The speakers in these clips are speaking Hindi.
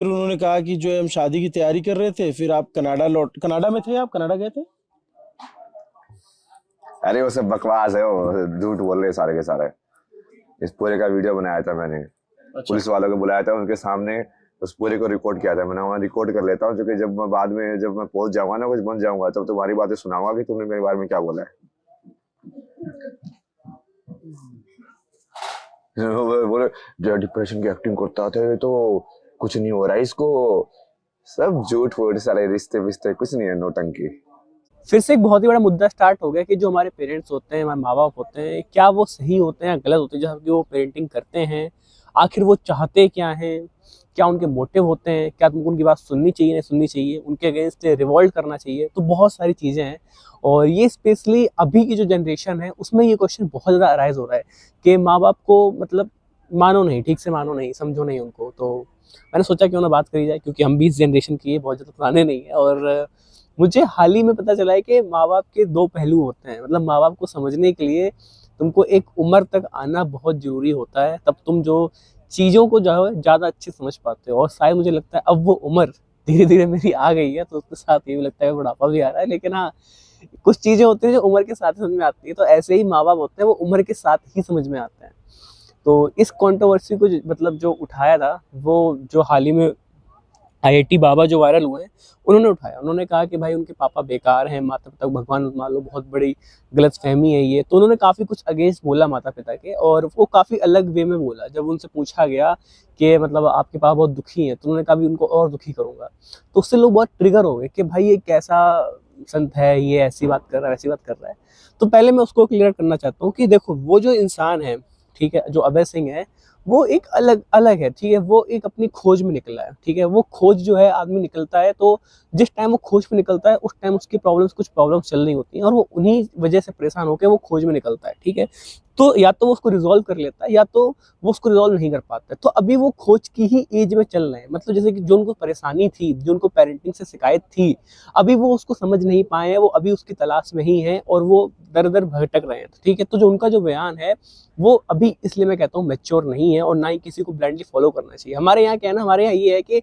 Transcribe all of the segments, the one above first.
फिर उन्होंने कहा कि जो है हम शादी की तैयारी कर रहे थे, फिर आप कनाडा में थे, आप कनाडा गए थे। अरे वो सब बकवास है, वो झूठ बोल रहे हैं सारे के सारे। इस पूरे का वीडियो बनाया था मैंने, अच्छा। पुलिस वालों को बुलाया था, उनके सामने उस पूरे को रिकॉर्ड किया था मैंने। वहाँ रिकॉर्ड कर लेता हूँ, क्योंकि जब मैं बाद में जब मैं पहुंच जाऊंगा ना, कुछ बन जाऊंगा, तब तुम्हारी बातें सुनाऊंगा कि तुमने मेरे बारे में क्या बोला है। वो बोले जो डिप्रेशन की एक्टिंग करता था, ये तो कुछ नहीं हो रहा है इसको। सब झूठ फूट सारे, रिश्ते विश्ते कुछ नहीं है, नौटंकी। फिर से एक बहुत ही बड़ा मुद्दा स्टार्ट हो गया कि जो हमारे पेरेंट्स होते हैं, हमारे माँ बाप होते हैं, क्या वो सही होते हैं या गलत होते हैं जब वो पेरेंटिंग करते हैं। आखिर वो चाहते क्या हैं, क्या उनके मोटिव होते हैं, क्या तुमको उनकी बात सुननी चाहिए नहीं सुननी चाहिए, उनके अगेंस्ट रिवोल्ट करना चाहिए। तो बहुत सारी चीज़ें हैं और ये स्पेशली अभी की जो जनरेशन है उसमें ये क्वेश्चन बहुत ज़्यादा अराइज हो रहा है कि माँ बाप को मतलब मानो नहीं, ठीक से मानो नहीं, समझो नहीं उनको। तो मैंने सोचा क्यों ना बात करी जाए, क्योंकि हम भी इस जनरेशन की है, बहुत ज़्यादा पुराने नहीं है। और मुझे हाल ही में पता चला है कि माँ बाप के दो पहलू होते हैं। मतलब माँ बाप को समझने के लिए तुमको एक उम्र तक आना बहुत ज़रूरी होता है, तब तुम जो चीज़ों को जो है ज़्यादा अच्छे समझ पाते हो। और शायद मुझे लगता है अब वो उम्र धीरे धीरे मेरी आ गई है, तो उसके साथ ये भी लगता है बुढ़ापा भी आ रहा है। लेकिन हाँ, कुछ चीज़ें होती हैं जो उम्र के साथ ही समझ में आती है, तो ऐसे ही माँ बाप होते हैं, वो उम्र के साथ ही समझ में आते हैं। तो इस कंट्रोवर्सी को मतलब जो उठाया था, वो जो हाल ही में आईआईटी बाबा जो वायरल हुए हैं, उन्होंने उठाया। उन्होंने कहा कि भाई उनके पापा बेकार हैं, माता पिता को भगवान मान लो, बहुत बड़ी गलतफहमी है ये। तो उन्होंने काफ़ी कुछ अगेंस्ट बोला माता पिता के, और वो काफ़ी अलग वे में बोला। जब उनसे पूछा गया कि मतलब आपके पापा बहुत दुखी हैं, तो उन्होंने कहा भी उनको और दुखी करूँगा। तो उससे लोग बहुत ट्रिगर हो गए कि भाई ये कैसा संत है, ये ऐसी बात कर रहा है, वैसी बात कर रहा है। तो पहले मैं उसको क्लियर करना चाहता हूँ कि देखो, वो जो इंसान है, ठीक है, जो अभय सिंह है, वो एक अलग अलग है, ठीक है। वो एक अपनी खोज में निकला है, ठीक है। वो खोज जो है, आदमी निकलता है तो जिस टाइम वो खोज में निकलता है उस टाइम उसकी कुछ प्रॉब्लम्स चल रही होती हैं, और वो उन्हीं वजह से परेशान होकर वो खोज में निकलता है, ठीक है। तो या तो वो उसको रिजॉल्व कर लेता है, या तो वो उसको रिजॉल्व नहीं कर पाता है। तो अभी वो खोज की ही एज में चल रहे हैं। मतलब जैसे कि जो उनको परेशानी थी, जो उनको पेरेंटिंग से शिकायत थी, अभी वो उसको समझ नहीं पाए हैं, वो अभी उसकी तलाश में ही हैं और वो दर दर भटक रहे हैं, ठीक है। तो जो उनका जो बयान है, वो अभी इसलिए मैं कहता हूँ मैच्योर नहीं है, और ना ही किसी को ब्लाइंडली फॉलो करना चाहिए। हमारे यहाँ क्या है ना, हमारे यहाँ ये है कि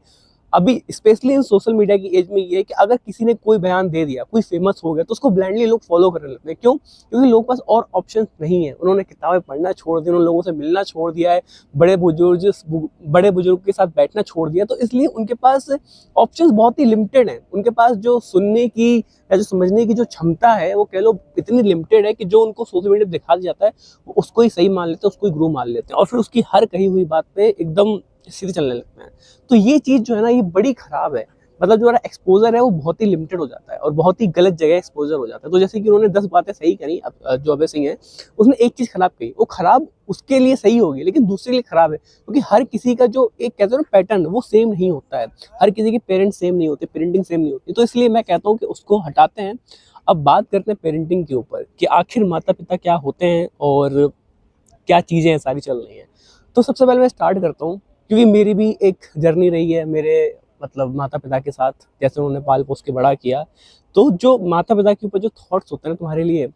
अभी स्पेशली इन सोशल मीडिया की एज में ये है कि अगर किसी ने कोई बयान दे दिया, कोई फेमस हो गया, तो उसको ब्लाइंडली लोग फॉलो करने लगते हैं। क्यों? क्योंकि लोगों के पास और ऑप्शन नहीं है। उन्होंने किताबें पढ़ना छोड़ दिया, उन्होंने लोगों से मिलना छोड़ दिया है, बड़े बुजुर्ग के साथ बैठना छोड़ दिया। तो इसलिए उनके पास ऑप्शंस बहुत ही लिमिटेड हैं। उनके पास जो सुनने की या जो समझने की जो क्षमता है, वो कह लो इतनी लिमिटेड है कि जो उनको सोशल मीडिया पर दिखा दिया जाता है, वो उसको ही सही मान लेते हैं, उसको ही गुरु मान लेते हैं, और फिर उसकी हर कही हुई बात पे एकदम सीधे चलने लगते हैं। तो ये चीज़ जो है ना, ये बड़ी खराब है। मतलब जो हमारा एक्सपोजर है वो बहुत ही लिमिटेड हो जाता है, और बहुत ही गलत जगह एक्सपोजर हो जाता है। तो जैसे कि उन्होंने 10 बातें सही करी, जो अभय सिंह है, उसने एक चीज़ खराब कही। वो खराब उसके लिए सही होगी, लेकिन दूसरे के लिए खराब है, क्योंकि हर किसी का जो एक कहते हैं ना पैटर्न, वो सेम नहीं होता है। हर किसी के पेरेंट्स सेम नहीं होते, पेरेंटिंग सेम नहीं होती। तो इसलिए मैं कहता हूँ कि उसको हटाते हैं। अब बात करते हैं पेरेंटिंग के ऊपर कि आखिर माता पिता क्या होते हैं और क्या चीज़ें हैं सारी चल रही हैं। तो सबसे पहले मैं स्टार्ट करता हूँ, क्योंकि मेरी भी एक जर्नी रही है मेरे मतलब माता पिता के साथ। जैसे उन्होंने पाल पोस के बड़ा किया, तो जो माता पिता के ऊपर जो थॉट्स होते हैं ना तुम्हारे लिए,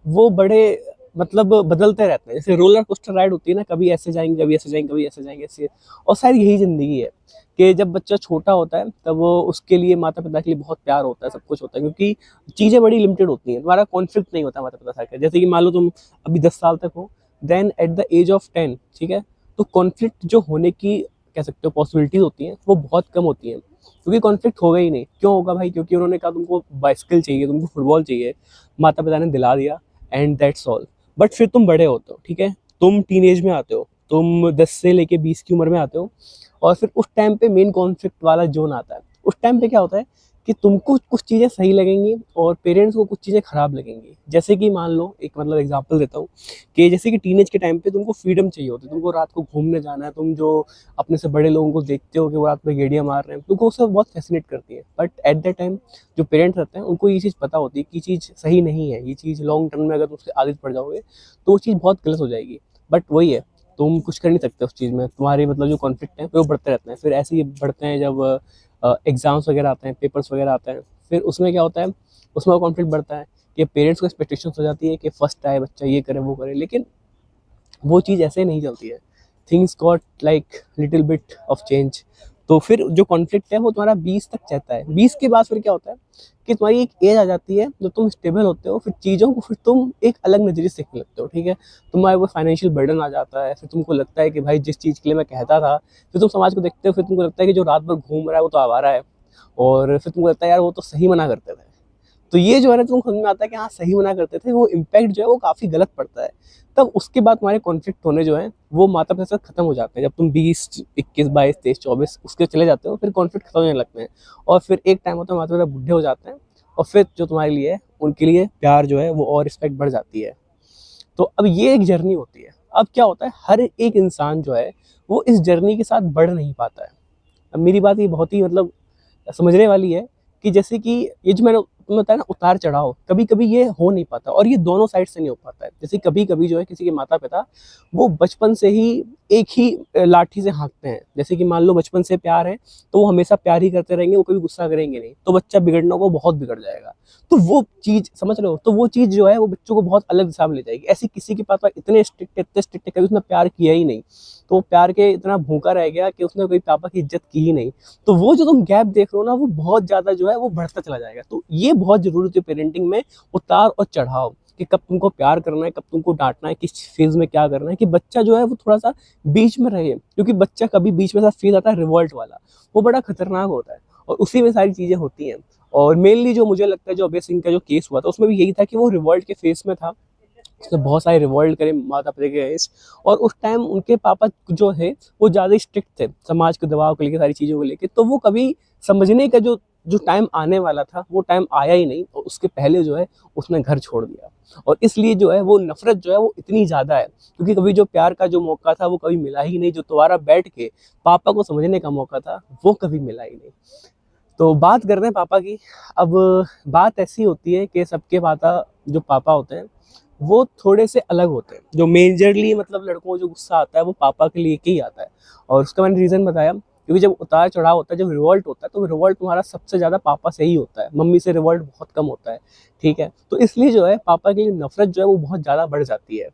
वो बड़े मतलब बदलते रहते हैं। जैसे रोलर कोस्टर राइड होती है ना, कभी ऐसे जाएंगे, कभी ऐसे जाएंगे, कभी ऐसे जाएंगे, ऐसे। और शायद यही ज़िंदगी है कि जब बच्चा छोटा होता है तब वो उसके लिए माता पिता के लिए बहुत प्यार होता है, सब कुछ होता है, क्योंकि चीज़ें बड़ी लिमिटेड होती हैं। तुम्हारा कॉन्फ्लिक्ट नहीं होता माता पिता से। जैसे कि मान लो तुम अभी 10 साल तक हो, then at the age of 10, ठीक है, तो कॉन्फ्लिक्ट जो होने की कह सकते हो पॉसिबिलिटीज होती हैं, वो बहुत कम होती हैं, क्योंकि कॉन्फ्लिक्ट होगा ही नहीं। क्यों होगा भाई? क्योंकि उन्होंने कहा तुमको बाइसिकल चाहिए, तुमको फुटबॉल चाहिए, माता पिता ने दिला दिया, एंड दैट्स ऑल। बट फिर तुम बड़े होते हो, ठीक है, तुम टीनेज में आते हो, तुम 10 से लेके 20 की उम्र में आते हो, और फिर उस टाइम पे मेन कॉन्फ्लिक्ट वाला जोन आता है। उस टाइम पे क्या होता है कि तुमको कुछ चीज़ें सही लगेंगी और पेरेंट्स को कुछ चीज़ें खराब लगेंगी। जैसे कि मान लो, एक मतलब एग्जांपल देता हूँ, कि जैसे कि टीनेज के टाइम पे तुमको फ्रीडम चाहिए होती है, तुमको रात को घूमने जाना है, तुम जो अपने से बड़े लोगों को देखते हो कि वो रात में गेड़ियाँ मार रहे हैं, तुमको वो सब बहुत फैसिनेट करती है। बट एट दैट टाइम जो पेरेंट्स रहते हैं, उनको ये चीज़ पता होती है कि चीज़ सही नहीं है, ये चीज़ लॉन्ग टर्म में अगर तुम उसकी आदत पड़ जाओगे तो वो चीज़ बहुत गलत हो जाएगी। बट वही है, तुम कुछ कर नहीं सकते उस चीज़ में। तुम्हारे मतलब जो कॉन्फ्लिक्ट हैं वो बढ़ते रहते हैं। फिर ऐसे ही बढ़ते हैं जब एग्ज़ाम्स वगैरह आते हैं, पेपर्स वगैरह आते हैं, फिर उसमें क्या होता है, उसमें कॉन्फ्लिक्ट बढ़ता है कि पेरेंट्स को एक्सपेक्टेशंस हो जाती है कि फर्स्ट आए बच्चा, ये करे वो करे। लेकिन वो चीज़ ऐसे नहीं चलती है। Things got like little bit of change. तो फिर जो कॉन्फ्लिक्ट है वो तुम्हारा 20 तक रहता है। 20 के बाद फिर क्या होता है कि तुम्हारी एक एज आ जाती है जब तुम स्टेबल होते हो, फिर चीज़ों को फिर तुम एक अलग नज़रिए से देखने लगते हो, ठीक है। तुम्हारे वो फाइनेंशियल बर्डन आ जाता है, फिर तुमको लगता है कि भाई जिस चीज़ के लिए मैं कहता था, फिर तुम समाज को देखते हो, फिर तुमको लगता है कि जो रात भर घूम रहा है वो तो आवारा है, और फिर तुमको लगता है यार वो तो सही मना करते थे। तो ये जो है ना तुमको समझ में आता है कि हाँ सही मना करते थे, वो इम्पैक्ट जो है वो काफ़ी गलत पड़ता है। तब उसके बाद तुम्हारे कॉन्फ्लिक्ट होने जो है वो माता पिता से खत्म हो जाते हैं। जब तुम 20, 21, 22, 23, 24 उसके चले जाते हो, फिर कॉन्फ्लिक्ट खत्म होने लगते हैं, और फिर एक टाइम होता है माता पिता बूढ़े हो जाते हैं, और फिर जो तुम्हारे लिए है उनके लिए प्यार जो है वो और रिस्पेक्ट बढ़ जाती है। तो अब ये एक जर्नी होती है। अब क्या होता है, हर एक इंसान जो है वो इस जर्नी के साथ बढ़ नहीं पाता है। अब मेरी बात ये बहुत ही मतलब समझने वाली है कि जैसे कि ये जो मैंने तुम्हें बताया ना उतार चढ़ाव, कभी कभी ये हो नहीं पाता, और ये दोनों साइड से नहीं हो पाता है। जैसे कभी कभी जो है किसी के माता पिता वो बचपन से ही एक ही लाठी से हाँकते हैं। जैसे कि मान लो बचपन से प्यार है तो वो हमेशा प्यार ही करते रहेंगे, वो कभी गुस्सा करेंगे नहीं, तो बच्चा बिगड़ना को बहुत बिगड़ जाएगा। तो वो चीज़ समझ रहे हो, तो वो चीज़ जो है वो बच्चों को बहुत अलग दिशा में ले जाएगी। ऐसे किसी के पापा इतने स्ट्रिक्ट है कभी उसने प्यार किया ही नहीं, तो वो प्यार के इतना भूखा रह गया कि उसने कोई पापा की इज्जत की ही नहीं। तो वो जो तुम गैप देख रहे हो ना वो बहुत ज़्यादा जो है वो बढ़ता चला जाएगा। तो ये बहुत ज़रूरी है पेरेंटिंग में, उतार और चढ़ाव, कि कब तुमको प्यार करना है, कब तुमको डांटना है, किस फेज में क्या करना है, कि बच्चा जो है वो थोड़ा सा बीच में रहे। क्योंकि बच्चा कभी बीच में सा फेज आता है रिवॉल्ट वाला, वो बड़ा खतरनाक होता है, और उसी में सारी चीज़ें होती हैं। और मेनली जो मुझे लगता है जो अभय सिंह का जो केस हुआ था उसमें भी यही था कि वो रिवॉल्ट के फेस में था, उसने बहुत सारे रिवॉल्ट करे माता पिता के अगेंस्ट, और उस टाइम उनके पापा जो है वो ज़्यादा स्ट्रिक्ट थे समाज के दबाव को लेकर, सारी चीज़ों को लेकर। तो वो कभी समझने का जो जो टाइम आने वाला था वो टाइम आया ही नहीं, और उसके पहले जो है उसने घर छोड़ दिया। और इसलिए जो है वो नफरत जो है वो इतनी ज़्यादा है, क्योंकि कभी जो प्यार का जो मौका था वो कभी मिला ही नहीं, जो दोबारा बैठ के पापा को समझने का मौका था वो कभी मिला ही नहीं। तो बात कर रहे हैं पापा की। अब बात ऐसी होती है कि सबके पापा जो पापा होते हैं वो थोड़े से अलग होते हैं। जो मेजरली मतलब लड़कों को जो गुस्सा आता है वो पापा के लिए के ही आता है, और उसका मैंने रीज़न बताया। क्योंकि जब उतार चढ़ाव होता है, जब रिवॉल्ट होता है, तो रिवॉल्ट तुम्हारा सबसे ज़्यादा पापा से ही होता है, मम्मी से रिवॉल्ट बहुत कम होता है, ठीक है। तो इसलिए जो है पापा के लिए नफरत जो है वो बहुत ज़्यादा बढ़ जाती है,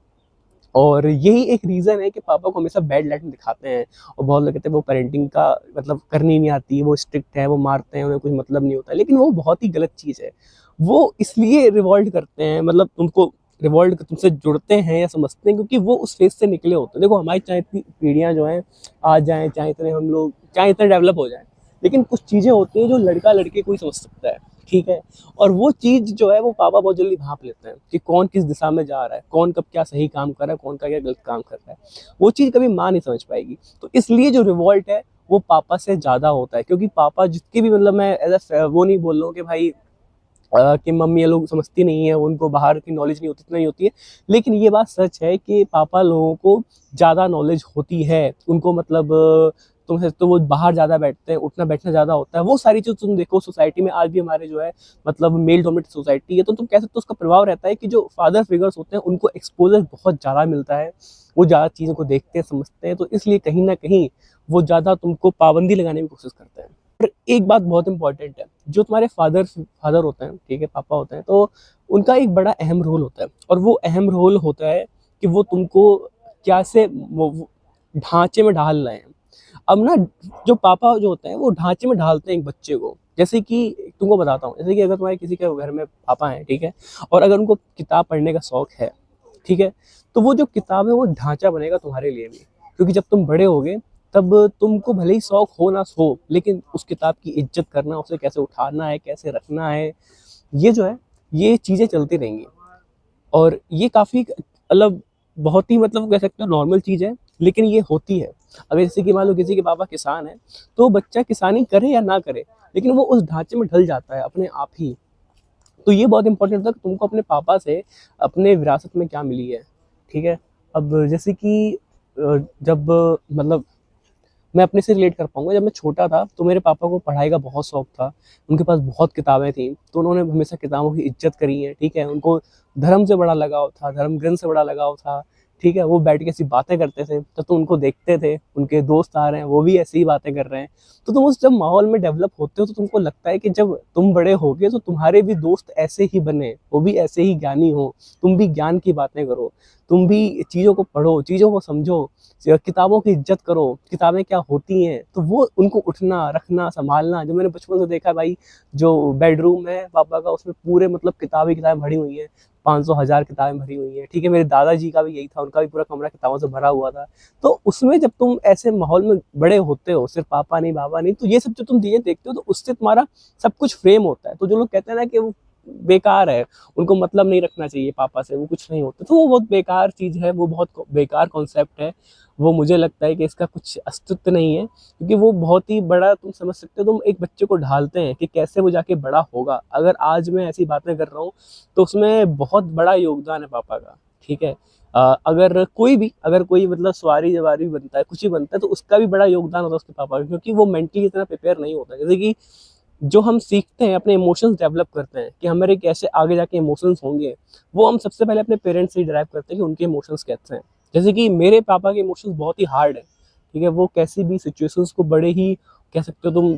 और यही एक रीज़न है कि पापा को हमेशा बैड लाइट में दिखाते हैं। और बहुत लोग कहते हैं वो पेरेंटिंग का मतलब करनी नहीं आती, वो स्ट्रिक्ट है, वो मारते हैं, उन्हें कुछ मतलब नहीं होता, लेकिन वो बहुत ही गलत चीज़ है। वो इसलिए रिवॉल्ट करते हैं, मतलब तुमको रिवॉल्ट तुमसे जुड़ते हैं या समझते हैं क्योंकि वो उस फेज से निकले होते हैं। देखो हमारी चाहे इतनी पीढ़ियाँ जो हैं आ जाएँ, चाहे इतने हम लोग चाहे इतने डेवलप हो जाएँ, लेकिन कुछ चीज़ें होती हैं जो लड़का लड़के को ही समझ सकता है, ठीक है। और वो चीज़ जो है वो पापा बहुत जल्दी भांप लेते हैं कि कौन किस दिशा में जा रहा है, कौन कब क्या सही काम कर रहा है, कौन का क्या गलत काम कर रहा है। वो चीज़ कभी माँ नहीं समझ पाएगी। तो इसलिए जो रिवॉल्ट है वो पापा से ज़्यादा होता है, क्योंकि पापा जितके भी मतलब मैं एज वो नहीं बोल रहा हूँ कि भाई कि मम्मी ये लोग समझती नहीं है, उनको बाहर की नॉलेज नहीं होती, इतना नहीं होती है, लेकिन ये बात सच है कि पापा लोगों को ज़्यादा नॉलेज होती है। उनको मतलब तुम तो वो बाहर ज़्यादा बैठते हैं, उठना बैठना ज़्यादा होता है। वो सारी चीज़ तुम देखो सोसाइटी में आज भी हमारे जो है मतलब मेल डोमिनेटेड सोसाइटी है, तो तुम कह सकते हो उसका प्रभाव रहता है कि जो फादर फिगर्स होते हैं उनको एक्सपोजर बहुत ज़्यादा मिलता है, वो ज़्यादा चीज़ों को देखते हैं, समझते हैं, तो इसलिए कहीं ना कहीं वो ज़्यादा तुमको पाबंदी लगाने की कोशिश करते हैं। और एक बात बहुत इंपॉर्टेंट है, जो तुम्हारे फादर होते हैं, ठीक है, पापा होते हैं, तो उनका एक बड़ा अहम रोल होता है, और वो अहम रोल होता है कि वो तुमको क्या से ढांचे में ढाल रहे हैं। अब ना जो पापा जो होते हैं वो ढांचे में ढालते हैं एक बच्चे को। जैसे कि तुमको बताता हूँ, जैसे कि अगर तुम्हारे किसी के घर में पापा हैं, ठीक है, और अगर उनको किताब पढ़ने का शौक है, ठीक है, तो वो जो किताब है वो ढांचा बनेगा तुम्हारे लिए भी। क्योंकि जब तुम बड़े होगे तब तुमको भले ही शौक हो ना हो, लेकिन उस किताब की इज्जत करना, उसे कैसे उठाना है, कैसे रखना है, ये जो है ये चीज़ें चलती रहेंगी। और ये काफ़ी मतलब बहुत ही मतलब कह सकते हो नॉर्मल चीज़ है, लेकिन ये होती है। अगर जैसे कि मान लो किसी के पापा किसान है, तो बच्चा किसानी करे या ना करे, लेकिन वो उस ढांचे में ढल जाता है अपने आप ही। तो ये बहुत इंपॉर्टेंट होता है कि तुमको अपने पापा से अपने विरासत में क्या मिली है, ठीक है। अब जैसे कि जब मतलब मैं अपने से रिलेट कर पाऊंगा, जब मैं छोटा था तो मेरे पापा को पढ़ाई का बहुत शौक था, उनके पास बहुत किताबें थी, तो उन्होंने हमेशा किताबों की इज्जत करी है, ठीक है। उनको धर्म से बड़ा लगाव था, धर्म ग्रंथ से बड़ा लगाव था, ठीक है। वो बैठ के ऐसी बातें करते थे तो तुम उनको देखते थे, उनके दोस्त आ रहे हैं वो भी ऐसी ही बातें कर रहे हैं, तो तुम उस जब माहौल में डेवलप होते हो तो तुमको लगता है कि जब तुम बड़े होगे तो तुम्हारे भी दोस्त ऐसे ही बने, वो भी ऐसे ही ज्ञानी हो, तुम भी ज्ञान की बातें करो। तुम भी चीज़ों को पढ़ो, चीज़ों को समझो, किताबों की इज्जत करो, किताबें क्या होती हैं। तो वो उनको उठना, रखना, सँभालना, जो मैंने बचपन से देखा है भाई, जो बेडरूम है पापा का उसमें पूरे मतलब किताबें भरी हुई हैं, 500 1000 किताबें भरी हुई हैं, ठीक है। मेरे दादाजी का भी यही था, उनका भी पूरा कमरा किताबों से भरा हुआ था। तो उसमें जब तुम ऐसे माहौल में बड़े होते हो, सिर्फ पापा नहीं, बाबा नहीं, तो ये सब जो तुम चीज़ें देखते हो तो उससे तुम्हारा सब कुछ फ्रेम होता है। तो जो लोग कहते हैं ना कि वो बेकार है, उनको मतलब नहीं रखना चाहिए पापा से, वो कुछ नहीं होता, तो वो बहुत बेकार चीज़ है, वो बहुत बेकार कॉन्सेप्ट है। वो मुझे लगता है कि इसका कुछ अस्तित्व नहीं है, क्योंकि वो बहुत ही बड़ा, तुम समझ सकते हो, तुम एक बच्चे को ढालते हैं कि कैसे वो जाके बड़ा होगा। अगर आज मैं ऐसी बातें कर रहा हूँ तो उसमें बहुत बड़ा योगदान है पापा का, ठीक है। अगर कोई मतलब सवारी बनता है, कुछ ही बनता है, तो उसका भी बड़ा योगदान होता है उसके पापा का, क्योंकि वो मेंटली इतना प्रिपेयर नहीं होता। जैसे कि जो हम सीखते हैं, अपने इमोशंस डेवलप करते हैं कि हमारे कैसे आगे जाके इमोशंस होंगे, वो हम सबसे पहले अपने पेरेंट्स से ही डिराइव करते हैं कि उनके इमोशंस कैसे हैं। जैसे कि मेरे पापा के इमोशंस बहुत ही हार्ड है, ठीक है। वो कैसी भी सिचुएशंस को बड़े ही, कह सकते हो तुम,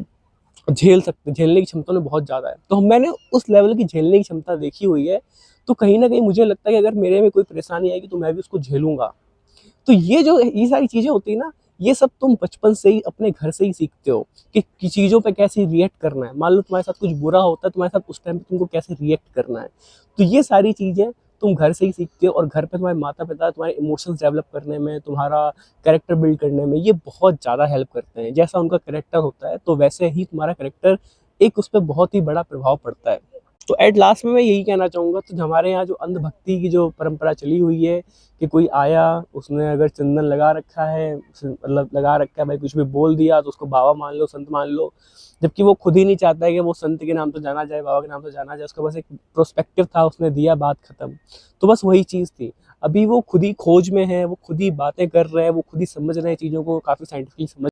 झेलने की क्षमता उन्हें बहुत ज़्यादा है। तो मैंने उस लेवल की झेलने की क्षमता देखी हुई है, तो कहीं न कहीं मुझे लगता है कि अगर मेरे में कोई परेशानी आएगी तो मैं भी उसको झेलूँगा। तो ये सारी चीज़ें होती है ना, ये सब तुम बचपन से ही अपने घर से ही सीखते हो कि चीज़ों पे कैसे रिएक्ट करना है। मान लो तुम्हारे साथ कुछ बुरा होता है, तुम्हारे साथ उस टाइम पे तुमको कैसे रिएक्ट करना है। तो ये सारी चीज़ें तुम घर से ही सीखते हो, और घर पे तुम्हारे माता-पिता तुम्हारे इमोशंस डेवलप करने में, तुम्हारा कैरेक्टर बिल्ड करने में ये बहुत ज़्यादा हेल्प करते हैं। जैसा उनका कैरेक्टर होता है, तो वैसे ही तुम्हारा कैरेक्टर, एक उस पे बहुत ही बड़ा प्रभाव पड़ता है। तो एट लास्ट में मैं यही कहना चाहूँगा, तो हमारे यहाँ जो अंधभक्ति की जो परंपरा चली हुई है कि कोई आया, उसने अगर चंदन लगा रखा है, मतलब लगा रखा है भाई, कुछ भी बोल दिया तो उसको बाबा मान लो, संत मान लो, जबकि वो खुद ही नहीं चाहता है कि वो संत के नाम तो जाना जाए, बाबा के नाम तो जाना जाए। उसका बस एक प्रोस्पेक्टिव था, उसने दिया, बात खत्म। तो बस वही चीज़ थी। अभी वो खुद ही खोज में है, वो खुद ही बातें कर रहे हैं, वो खुद ही समझ रहे हैं चीज़ों को, काफ़ी साइंटिफिकली समझ